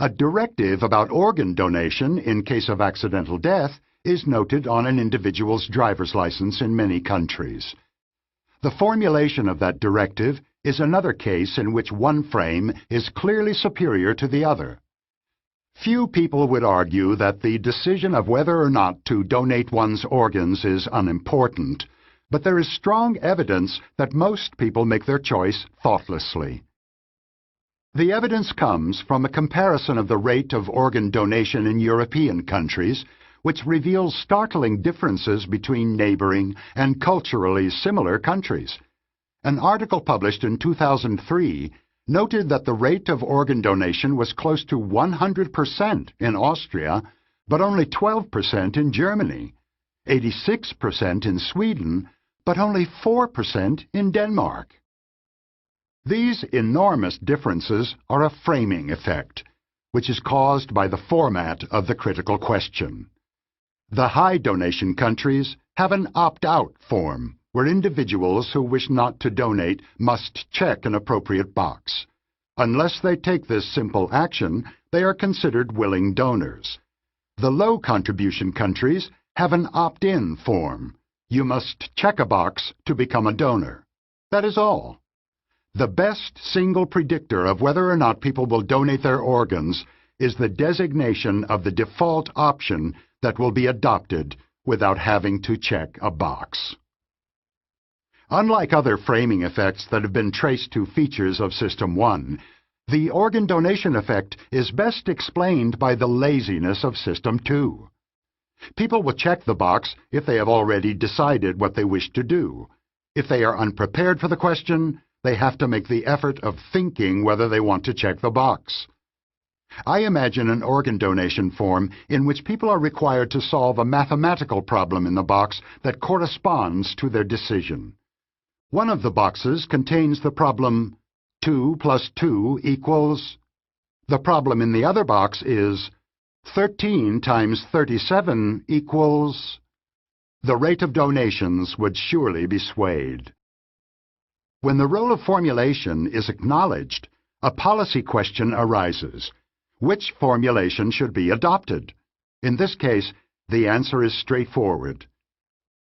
A directive about organ donation in case of accidental death is noted on an individual's driver's license in many countries. The formulation of that directive is another case in which one frame is clearly superior to the other. Few people would argue that the decision of whether or not to donate one's organs is unimportant, but there is strong evidence that most people make their choice thoughtlessly. The evidence comes from a comparison of the rate of organ donation in European countries, which reveals startling differences between neighboring and culturally similar countries. An article published in 2003 noted that the rate of organ donation was close to 100% in Austria, but only 12% in Germany, 86% in Sweden, but only 4% in Denmark. These enormous differences are a framing effect, which is caused by the format of the critical question. The high donation countries have an opt-out form, where individuals who wish not to donate must check an appropriate box. Unless they take this simple action, they are considered willing donors. The low contribution countries have an opt-in form. You must check a box to become a donor. That is all. The best single predictor of whether or not people will donate their organs is the designation of the default option that will be adopted without having to check a box. Unlike other framing effects that have been traced to features of System 1, the organ donation effect is best explained by the laziness of System 2. People will check the box if they have already decided what they wish to do. If they are unprepared for the question, they have to make the effort of thinking whether they want to check the box. I imagine an organ donation form in which people are required to solve a mathematical problem in the box that corresponds to their decision. One of the boxes contains the problem 2 plus 2 equals... The problem in the other box is 13 times 37 equals... The rate of donations would surely be swayed. When the role of formulation is acknowledged, a policy question arises. Which formulation should be adopted? In this case, the answer is straightforward.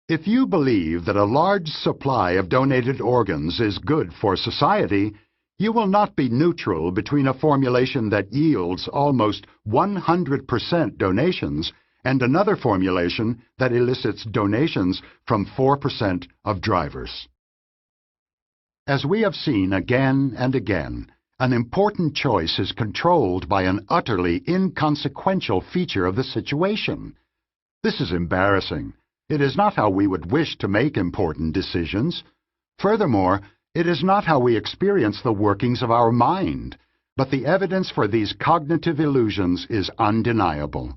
If you believe that a large supply of donated organs is good for society, you will not be neutral between a formulation that yields almost 100% donations and another formulation that elicits donations from 4% of drivers. As we have seen again and again, an important choice is controlled by an utterly inconsequential feature of the situation. This is embarrassing. It is not how we would wish to make important decisions. Furthermore, it is not how we experience the workings of our mind, but the evidence for these cognitive illusions is undeniable.